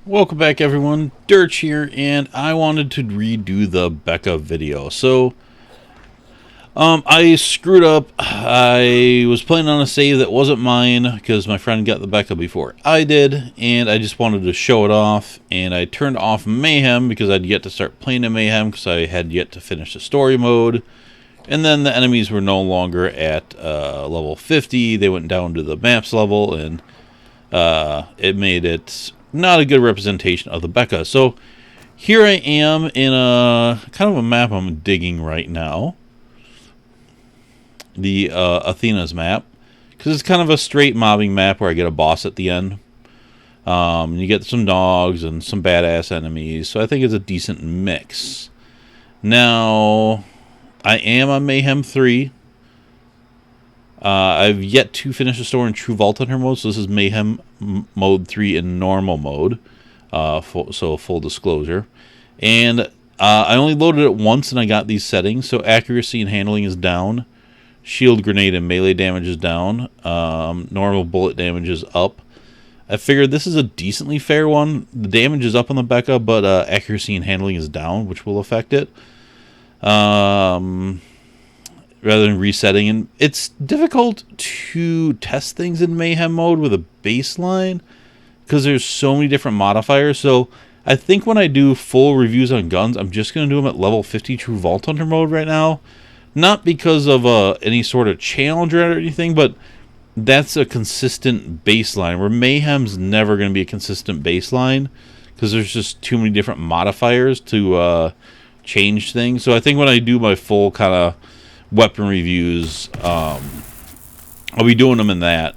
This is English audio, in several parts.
Welcome back everyone, Derch here, and I wanted to redo the Bekah video. I screwed up. I was playing on a save that wasn't mine because my friend got the Bekah before I did, and I just wanted to show it off, and I turned off Mayhem because I'd yet to start playing in Mayhem because I had yet to finish the story mode. And then the enemies were no longer at level 50, they went down to the maps level, and it made it not a good representation of the Bekah. So here I am in a kind of a map I'm digging right now, the Athena's map, because it's kind of a straight mobbing map where I get a boss at the end. You get some dogs and some badass enemies, so I think it's a decent mix. Now, I am on Mayhem 3. I've yet to finish the story in True Vault Hunter mode, so this is Mayhem mode 3 in normal mode, so full disclosure. And I only loaded it once and I got these settings, so accuracy and handling is down, shield, grenade, and melee damage is down, normal bullet damage is up. I figured this is a decently fair one. The damage is up on the Bekah, but accuracy and handling is down, which will affect it. Rather than resetting, and it's difficult to test things in Mayhem mode with a baseline because there's so many different modifiers. So I think when I do full reviews on guns, I'm just going to do them at level 50 True Vault Hunter mode right now, not because of any sort of challenge or anything, but that's a consistent baseline, where Mayhem's never going to be a consistent baseline because there's just too many different modifiers to change things. So I think when I do my full kind of weapon reviews, I'll be doing them in that.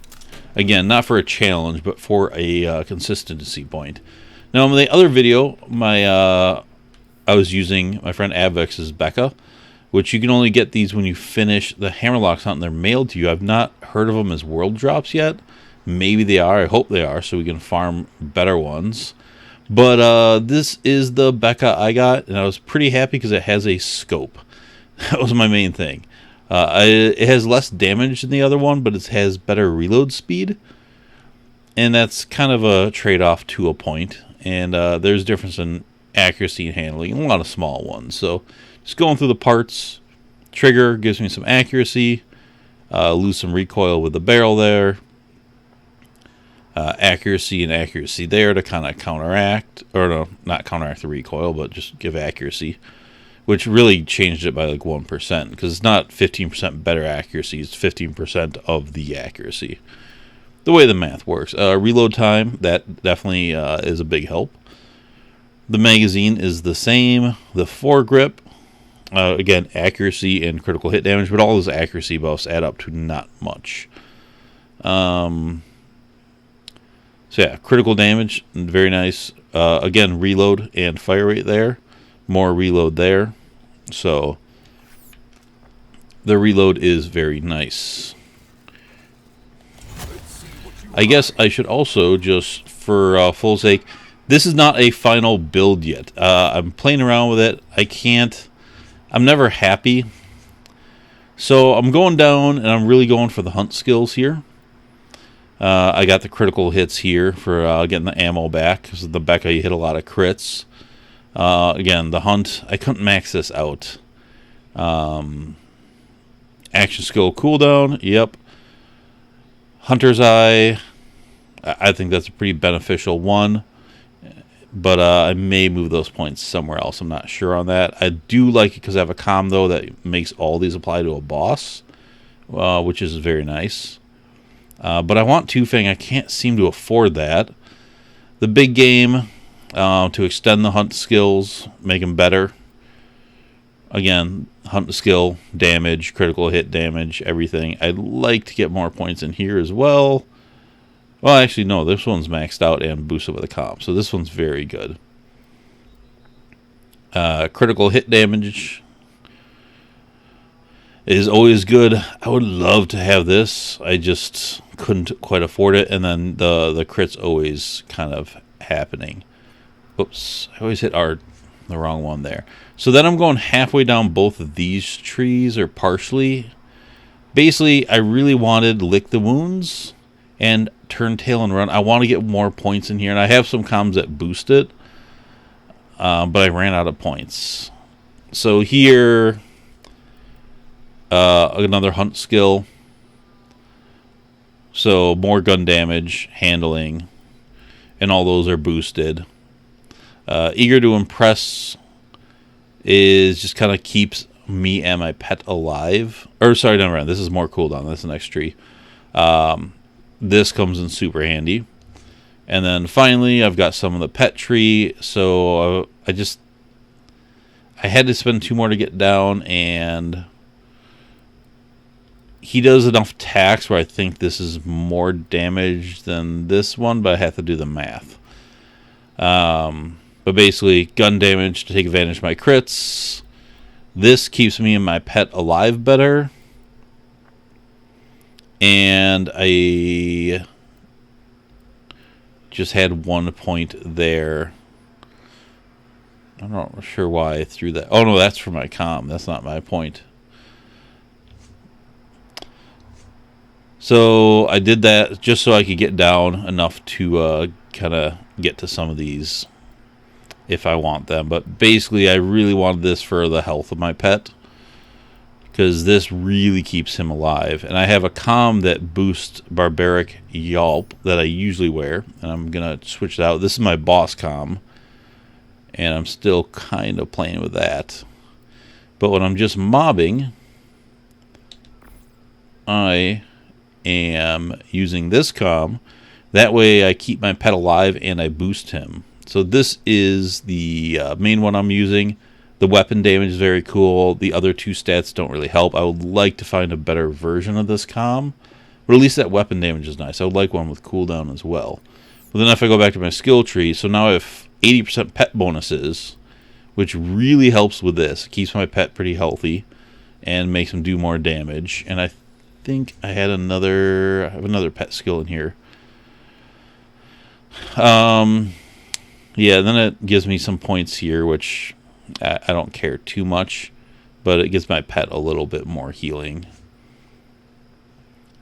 Again, not for a challenge, but for a consistency point. Now, in the other video, I was using my friend Avex's Bekah, which you can only get these when you finish the Hammerlocks hunt, and they're mailed to you. I've not heard of them as world drops yet. Maybe they are. I hope they are, so we can farm better ones. But this is the Bekah I got, and I was pretty happy because it has a scope. That was my main thing. It has less damage than the other one, but it has better reload speed. And that's kind of a trade-off to a point. And there's a difference in accuracy and handling, a lot of small ones. So just going through the parts. Trigger gives me some accuracy. Lose some recoil with the barrel there. Accuracy and accuracy there to kind of counteract. Or no, not counteract the recoil, but just give accuracy. Which really changed it by like 1%, because it's not 15% better accuracy, it's 15% of the accuracy. The way the math works. Reload time, that definitely is a big help. The magazine is the same. The foregrip, again, accuracy and critical hit damage, but all those accuracy buffs add up to not much. So yeah, critical damage, very nice. Again, reload and fire rate there. More reload there, so the reload is very nice. I guess I should also, just for full sake, this is not a final build yet. I'm playing around with it. I'm never happy, so I'm going down and I'm really going for the hunt skills here. I got the critical hits here for getting the ammo back, because the Bekah you hit a lot of crits. Again, the hunt, I couldn't max this out. Action skill cooldown, yep. Hunter's Eye, I think that's a pretty beneficial one. But I may move those points somewhere else. I'm not sure on that. I do like it because I have a comm, though, that makes all these apply to a boss, which is very nice. But I want Two-Fang. I can't seem to afford that. The big game... to extend the hunt skills, make them better. Again, hunt skill, damage, critical hit damage, everything. I'd like to get more points in here as well. Well, actually, no, this one's maxed out and boosted with a comp, so this one's very good. Critical hit damage is always good. I would love to have this. I just couldn't quite afford it, and then the crit's always kind of happening. Oops, I always hit the wrong one there. So then I'm going halfway down both of these trees, or partially. Basically, I really wanted Lick the Wounds and turn tail and run. I want to get more points in here, and I have some comms that boost it, but I ran out of points. So here, another hunt skill. So more gun damage, handling, and all those are boosted. Eager to impress is just kind of keeps me and my pet alive. Or sorry, never mind. This is more cooldown. That's the next tree. This comes in super handy. And then finally, I've got some of the pet tree. So I had to spend 2 more to get down, and he does enough attacks where I think this is more damage than this one, but I have to do the math. But basically, gun damage to take advantage of my crits. This keeps me and my pet alive better. And I just had 1 point there. I'm not sure why I threw that. Oh, no, that's for my comm. That's not my point. So I did that just so I could get down enough to kind of get to some of these if I want them. But basically, I really wanted this for the health of my pet, because this really keeps him alive. And I have a comm that boosts Barbaric Yelp that I usually wear, and I'm going to switch it out. This is my boss comm, and I'm still kind of playing with that. But when I'm just mobbing, I am using this comm. That way I keep my pet alive and I boost him. So this is the main one I'm using. The weapon damage is very cool. The other 2 stats don't really help. I would like to find a better version of this comm, but at least that weapon damage is nice. I would like one with cooldown as well. But then if I go back to my skill tree, so now I have 80% pet bonuses, which really helps with this. It keeps my pet pretty healthy and makes him do more damage. And I think I have another pet skill in here. Yeah, then it gives me some points here, which I don't care too much, but it gives my pet a little bit more healing.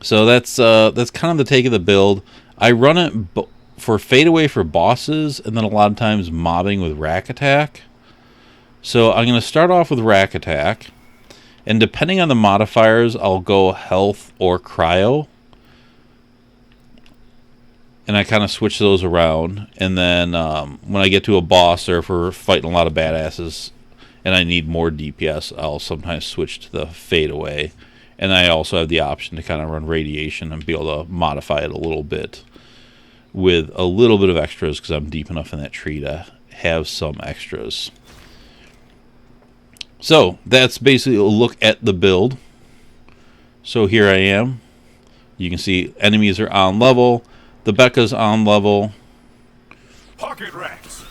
So that's kind of the take of the build. I run it for fadeaway for bosses, and then a lot of times mobbing with rack attack. So I'm going to start off with rack attack, and depending on the modifiers, I'll go health or cryo. And I kind of switch those around. And then when I get to a boss, or if we're fighting a lot of badasses and I need more DPS, I'll sometimes switch to the fadeaway. And I also have the option to kind of run radiation and be able to modify it a little bit with a little bit of extras, because I'm deep enough in that tree to have some extras. So that's basically a look at the build. So here I am. You can see enemies are on level. The Bekah's on level. Pocket racks.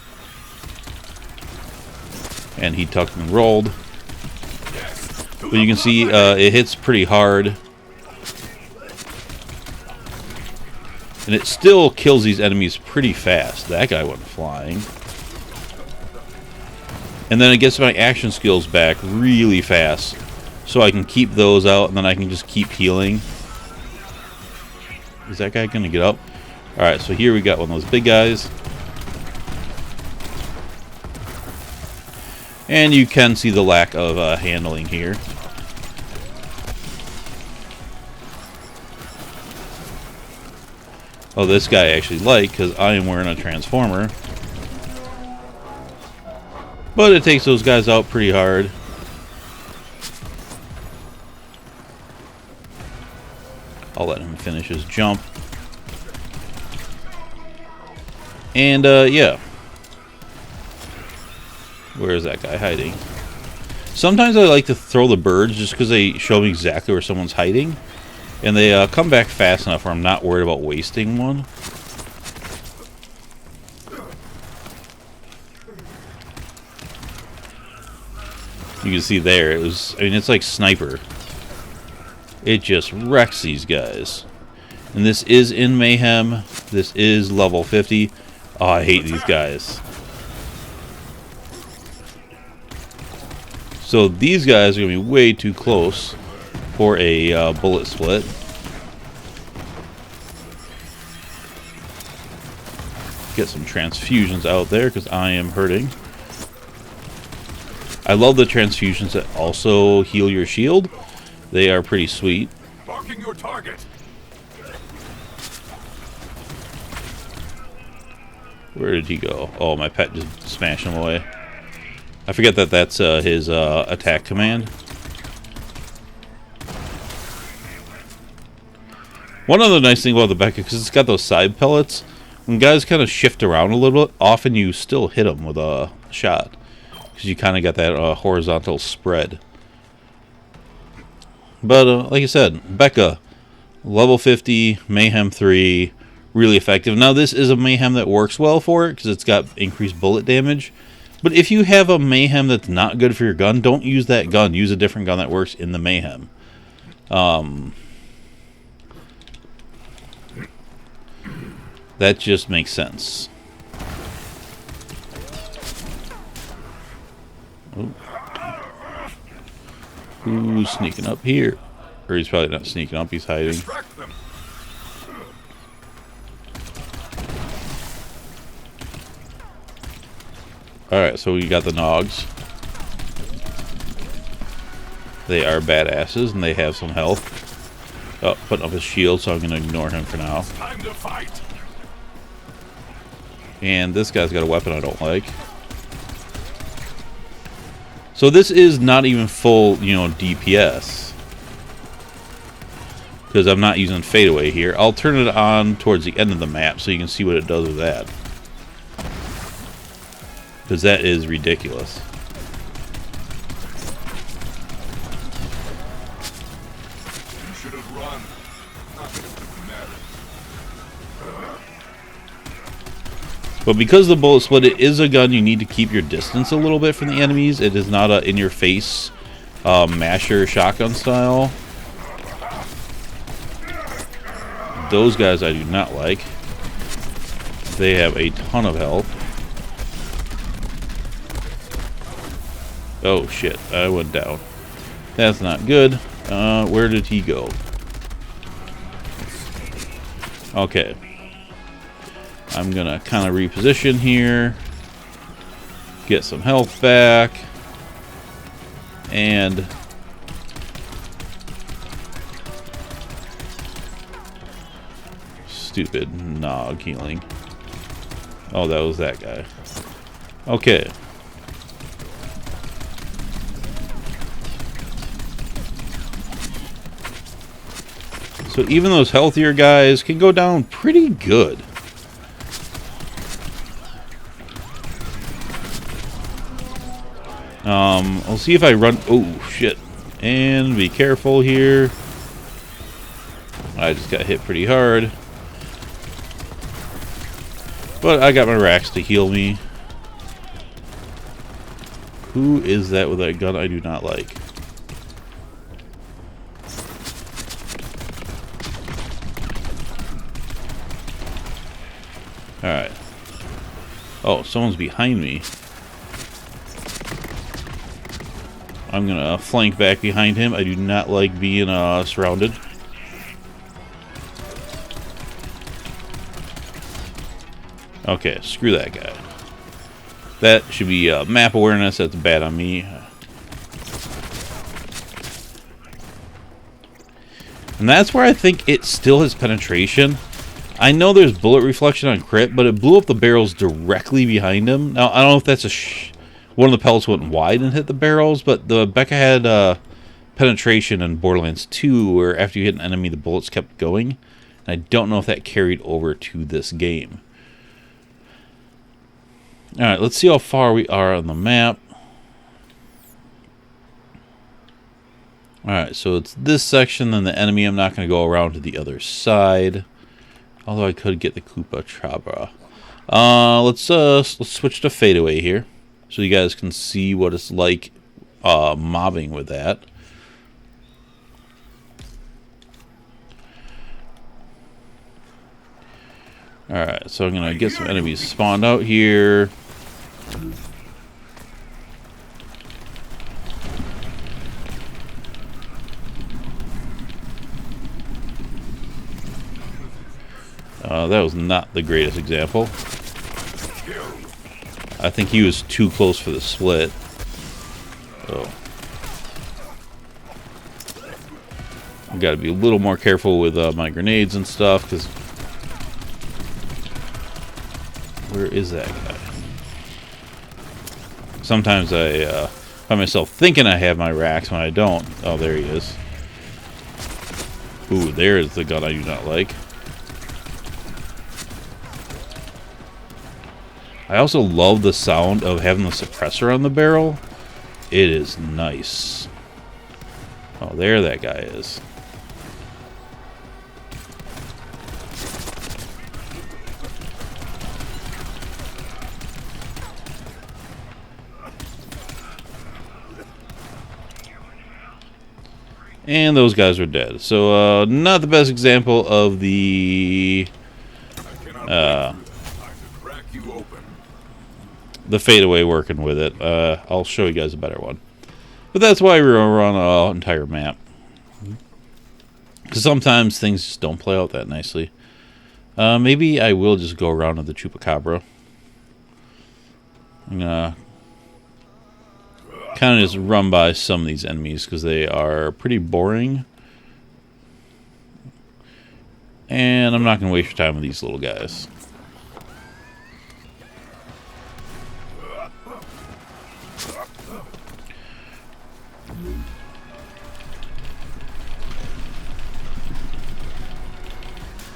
And he tucked and rolled. But you can see it hits pretty hard. And it still kills these enemies pretty fast. That guy went flying. And then it gets my action skills back really fast. So I can keep those out, and then I can just keep healing. Is that guy going to get up? Alright, so here we got one of those big guys. And you can see the lack of handling here. Oh, this guy I actually like, because I am wearing a transformer. But it takes those guys out pretty hard. I'll let him finish his jump. And, yeah. Where is that guy hiding? Sometimes I like to throw the birds just because they show me exactly where someone's hiding. And they come back fast enough where I'm not worried about wasting one. You can see there, it was, I mean, it's like Sniper. It just wrecks these guys. And this is in Mayhem. This is level 50. Oh, I hate these guys. So these guys are going to be way too close for a bullet split. get some transfusions out there because I am hurting. I love the transfusions that also heal your shield. They are pretty sweet. Marking your target. Where did he go? Oh, my pet just smashed him away. I forget that that's his attack command. One other nice thing about the Bekah, because it's got those side pellets, when guys kind of shift around a little bit, often you still hit them with a shot. Because you kind of got that horizontal spread. But, like I said, Bekah, level 50, Mayhem 3, really effective. Now, this is a Mayhem that works well for it, because it's got increased bullet damage. But if you have a Mayhem that's not good for your gun, don't use that gun. Use a different gun that works in the Mayhem. That just makes sense. Ooh. Who's sneaking up here? Or he's probably not sneaking up, he's hiding. Alright, so we got the Nogs. They are badasses and they have some health. Oh, putting up his shield, so I'm going to ignore him for now. Time to fight. And this guy's got a weapon I don't like. So this is not even full, DPS. Because I'm not using fadeaway here. I'll turn it on towards the end of the map so you can see what it does with that. Because that is ridiculous. You should have run. But because the bullet split, it is a gun you need to keep your distance a little bit from the enemies. It is not a in-your-face masher shotgun style. Those guys I do not like. They have a ton of health. Oh shit, I went down. That's not good. Where did he go? Okay. I'm gonna kind of reposition here. Get some health back. And stupid Nog healing. Oh, that was that guy. Okay. So even those healthier guys can go down pretty good. I'll see if I run. Oh shit! And be careful here. I just got hit pretty hard, but I got my racks to heal me. Who is that with that gun I do not like? Alright. Oh, someone's behind me. I'm gonna flank back behind him. I do not like being surrounded. Okay, screw that guy. That should be map awareness. That's bad on me. And that's where I think it still has penetration. I know there's bullet reflection on crit, but it blew up the barrels directly behind him. Now, I don't know if that's one of the pellets went wide and hit the barrels, but the Bekah had penetration in Borderlands 2, where after you hit an enemy, the bullets kept going. And I don't know if that carried over to this game. Alright, let's see how far we are on the map. Alright, so it's this section, then the enemy. I'm not going to go around to the other side. Although I could get the Koopa Trappa. Let's switch to fadeaway here, so you guys can see what it's like mobbing with that. Alright, so I'm going to get some enemies spawned out here. That was not the greatest example. kill. I think he was too close for the split. Oh. I've got to be a little more careful with my grenades and stuff, because... Where is that guy? Sometimes I find myself thinking I have my racks when I don't. Oh, there he is. Ooh, there's the gun I do not like. I also love the sound of having the suppressor on the barrel. It is nice. Oh, there that guy is. And those guys are dead. So, not the best example of the fadeaway working with it. I'll show you guys a better one. But that's why we're gonna run an entire map. Because sometimes things just don't play out that nicely. Maybe I will just go around to the Chupacabra. I'm gonna kind of just run by some of these enemies because they are pretty boring. And I'm not going to waste your time with these little guys.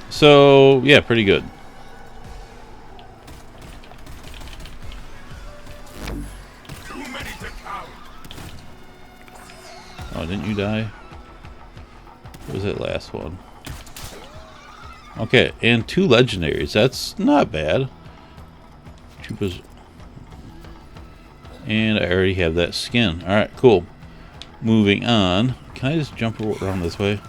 So, yeah, pretty good. Oh, didn't you die? What was that last one? Okay, and 2 legendaries. That's not bad. Chupas. And I already have that skin. Alright, cool. Moving on. Can I just jump around this way?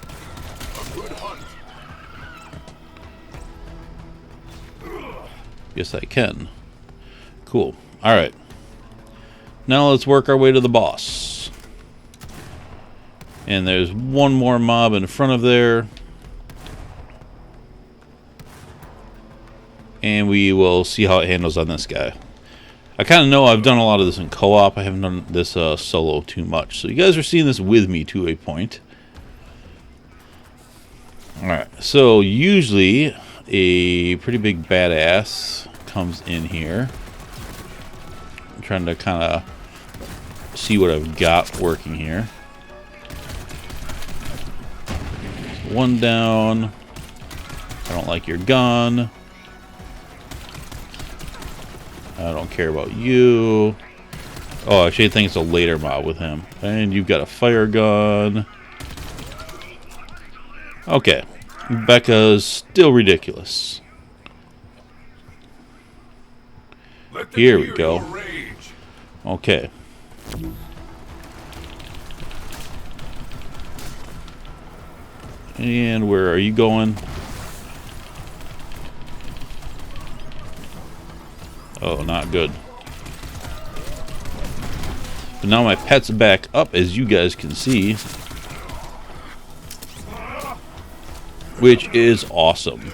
Yes, I can. Cool. Alright. Now let's work our way to the boss. And there's one more mob in front of there. And we will see how it handles on this guy. I kind of know I've done a lot of this in co-op. I haven't done this solo too much. So you guys are seeing this with me to a point. Alright, so usually a pretty big badass comes in here. I'm trying to kind of see what I've got working here. One down. I don't like your gun. I don't care about you. Oh, actually I think it's a later mob with him. And you've got a fire gun. Okay. Bekah's still ridiculous. Here we go. Okay. And where are you going? Oh, not good. But now my pet's back up, as you guys can see. Which is awesome.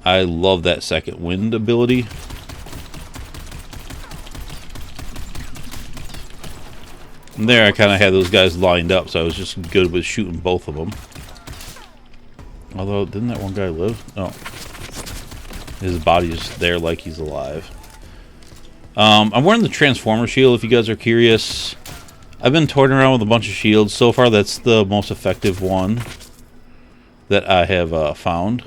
I love that second wind ability. And there I kind of had those guys lined up, so I was just good with shooting both of them. Although, didn't that one guy live? No. His body's there like he's alive. I'm wearing the Transformer shield, if you guys are curious. I've been toying around with a bunch of shields. So far, that's the most effective one that I have found.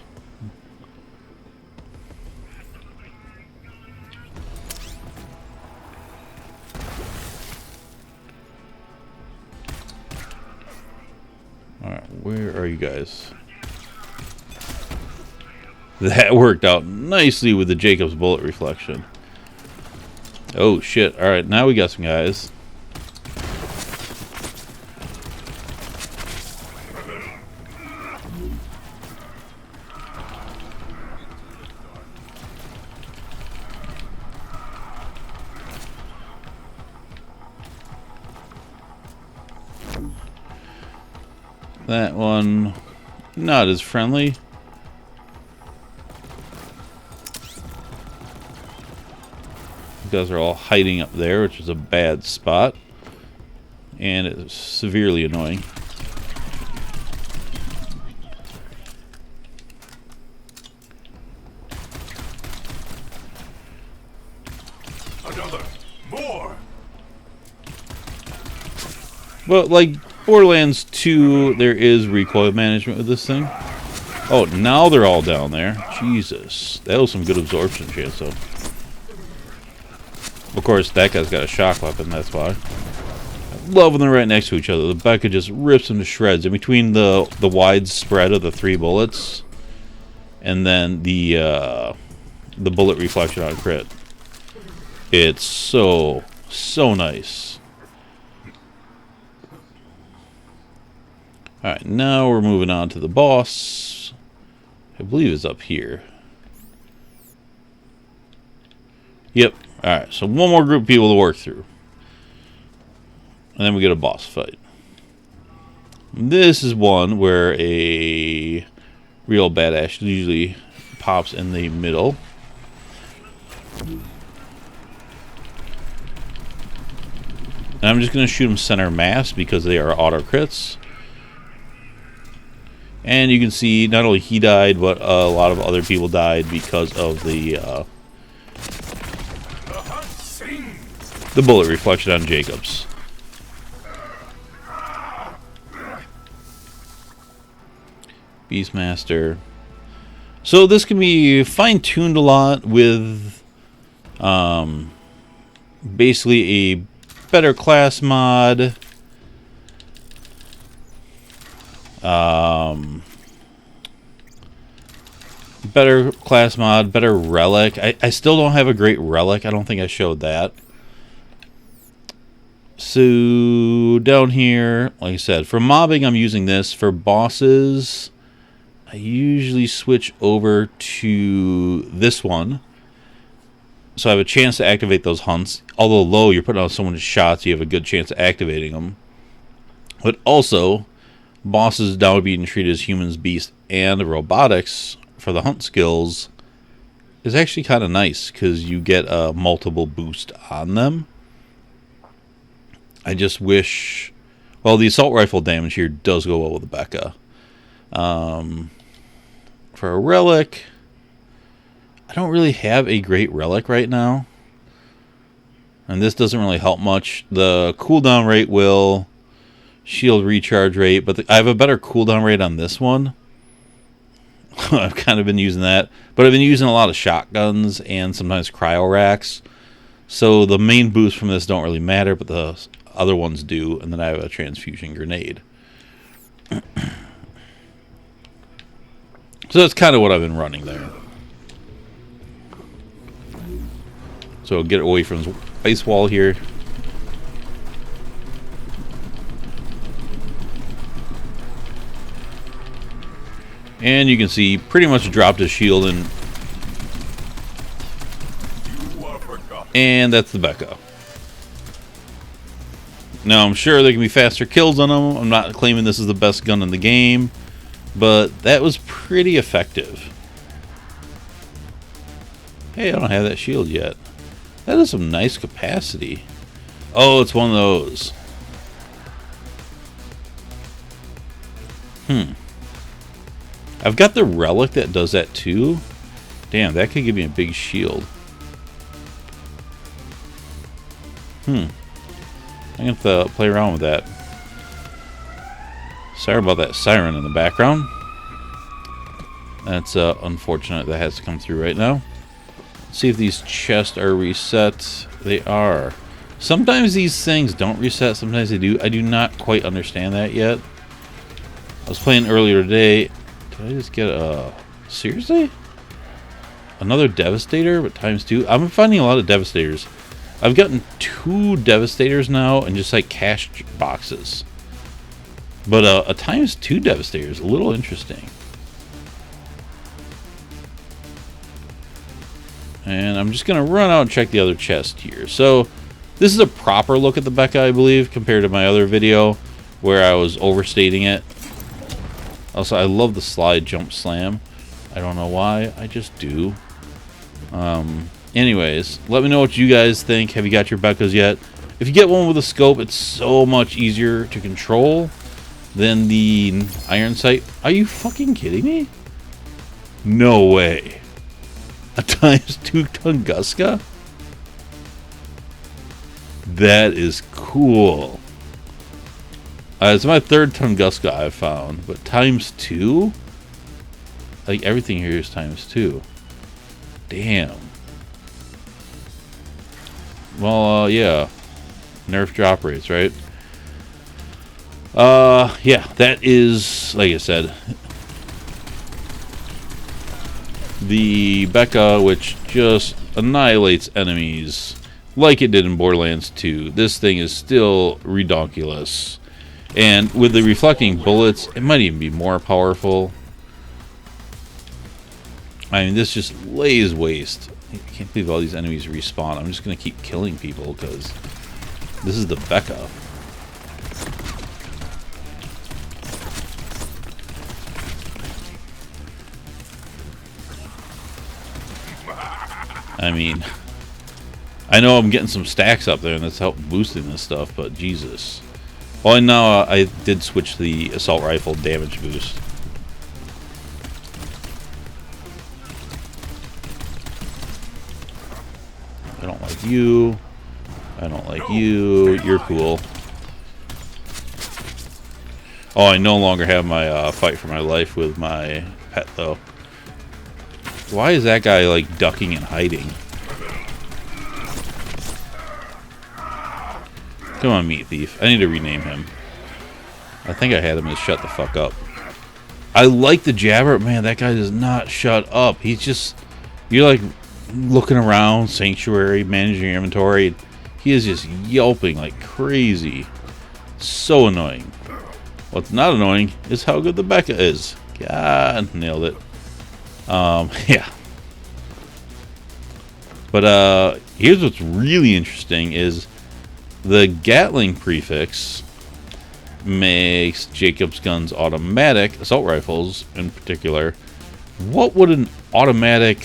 Alright, where are you guys? That worked out nicely with the Jakobs bullet reflection. Oh shit. Alright, now we got some guys. That one Not as friendly. You guys are all hiding up there, which is a bad spot. And it's severely annoying. Another. More. Well, like Borderlands 2, there is recoil management with this thing. Oh, now they're all down there. Jesus. That was some good absorption chance, though. Of course, that guy's got a shock weapon, that's why. I love when they're right next to each other. The Bekah just rips them to shreds. In between the wide spread of the 3 bullets, and then the bullet reflection on crit. It's so nice. Alright, now we're moving on to the boss. I believe it's up here. Yep. Alright, so one more group of people to work through. And then we get a boss fight. This is one where a real badass usually pops in the middle. And I'm just going to shoot him center mass because they are auto crits. And you can see not only he died, but a lot of other people died because of the bullet reflection on Jakobs. Beastmaster. So this can be fine-tuned a lot with basically a better class mod. Better class mod, better relic. I still don't have a great relic. I don't think I showed that. So down here, like I said, for mobbing I'm using this. For bosses, I usually switch over to this one. So I have a chance to activate those hunts. Although low, you're putting out someone's shots, you have a good chance of activating them. But also, bosses now being treated as humans, beasts, and robotics for the hunt skills is actually kind of nice because you get a multiple boost on them. I just wish... Well, the assault rifle damage here does go well with the Bekah. For a relic, I don't really have a great relic right now. And this doesn't really help much. The cooldown rate will... Shield recharge rate, but I have a better cooldown rate on this one. I've kind of been using that. But I've been using a lot of shotguns and sometimes cryo racks. So the main boosts from this don't really matter, but the other ones do. And then I have a transfusion grenade. So that's kind of what I've been running there. So get away from this ice wall here. And you can see pretty much dropped his shield and that's the Bekah. Now I'm sure there can be faster kills on him. I'm not claiming this is the best gun in the game, but that was pretty effective. Hey, I don't have that shield yet. That is some nice capacity. Oh, it's one of those. I've got the relic that does that too. Damn, that could give me a big shield. I'm going to have to play around with that. Sorry about that siren in the background. That's unfortunate that has to come through right now. Let's see if these chests are reset. They are. Sometimes these things don't reset, sometimes they do. I do not quite understand that yet. I was playing earlier today. Did I just get a... Seriously? Another Devastator, but times 2? I'm finding a lot of Devastators. I've gotten 2 Devastators now and just like cash boxes. But a times 2 Devastator is a little interesting. And I'm just going to run out and check the other chest here. So this is a proper look at the Bekah, I believe, compared to my other video where I was overstating it. Also, I love the slide jump slam. I don't know why, I just do. Anyways, let me know what you guys think. Have you got your Bekahs yet? If you get one with a scope, it's so much easier to control than the iron sight. Are you fucking kidding me? No way. A ×2 Tunguska? That is cool. It's my third Tunguska I've found, but ×2? Like, everything here is ×2. Damn. Well, yeah. Nerf drop rates, right? Yeah, that is, like I said, the Bekah, which just annihilates enemies like it did in Borderlands 2. This thing is still redonkulous. And with the reflecting bullets, it might even be more powerful. I mean, this just lays waste. I can't believe all these enemies respawn. I'm just going to keep killing people because this is the Bekah. I mean, I know I'm getting some stacks up there and that's helping boosting this stuff, but Jesus. Oh, and now I did switch the assault rifle damage boost. I don't like you. I don't like you. You're cool. Oh, I no longer have my fight for my life with my pet, though. Why is that guy, like, ducking and hiding? Come on, Meat Thief. I need to rename him. I think I had him as Shut the Fuck Up. I like the Jabber. Man, that guy does not shut up. He's just... You're, like, looking around, Sanctuary, managing your inventory. He is just yelping like crazy. So annoying. What's not annoying is how good the Bekah is. God, nailed it. Yeah. But here's what's really interesting is the Gatling prefix makes Jakobs guns automatic, assault rifles in particular. What would an automatic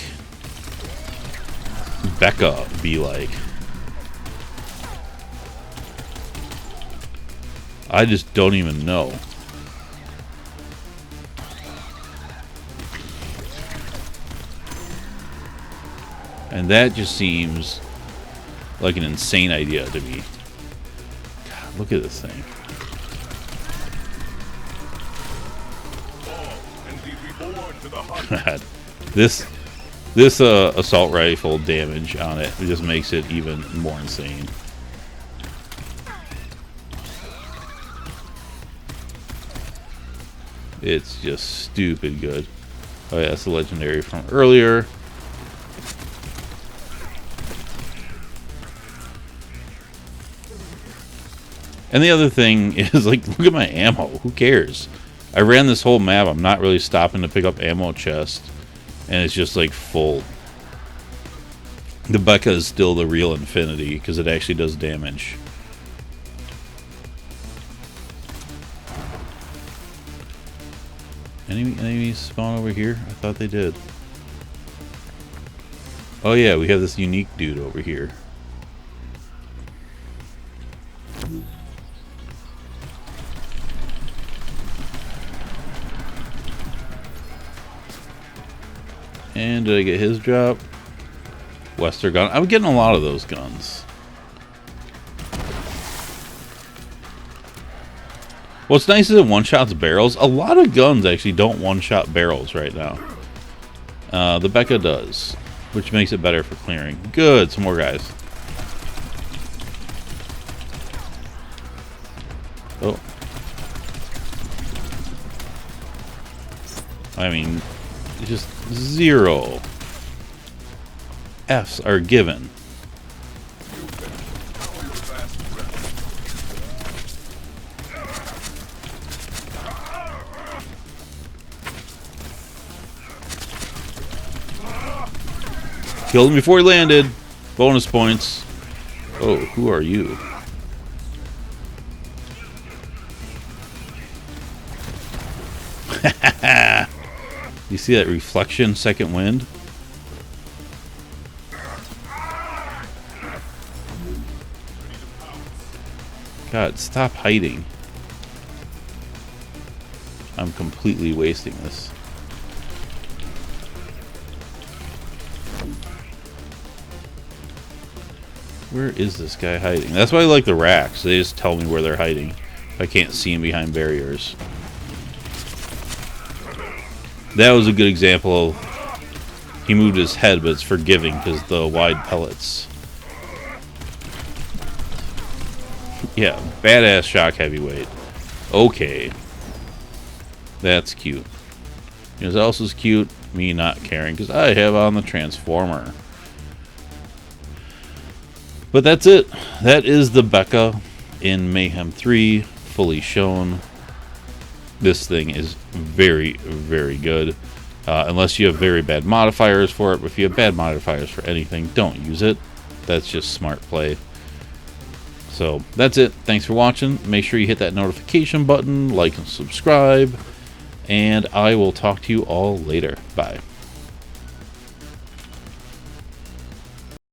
Bekah be like? I just don't even know. And that just seems like an insane idea to me. God, look at this thing. God, this assault rifle damage on it just makes it even more insane. It's just stupid good. Oh yeah, that's the legendary from earlier. And the other thing is, like, look at my ammo. Who cares? I ran this whole map. I'm not really stopping to pick up ammo chest. And it's just, like, full. The Bekah is still the real infinity because it actually does damage. Any enemies spawn over here? I thought they did. Oh yeah, we have this unique dude over here. And did I get his drop? Wester gun. I'm getting a lot of those guns. What's nice is it one-shots barrels. A lot of guns actually don't one-shot barrels right now. The Bekah does, which makes it better for clearing. Good, some more guys. Oh. I mean, just 0 Fs are given. Killed him before he landed. Bonus points. Oh, who are you? You see that reflection, second wind? God, stop hiding. I'm completely wasting this. Where is this guy hiding? That's why I like the racks. They just tell me where they're hiding. I can't see him behind barriers. That was a good example of he moved his head, but it's forgiving because the wide pellets. Yeah, badass shock heavyweight. Okay. That's cute. You know what else is cute? Me not caring because I have on the Transformer. But that's it. That is the Bekah in Mayhem 3, fully shown. This thing is very, very good. Unless you have very bad modifiers for it. But if you have bad modifiers for anything, don't use it. That's just smart play. So that's it. Thanks for watching. Make sure you hit that notification button, like and subscribe. And I will talk to you all later. Bye.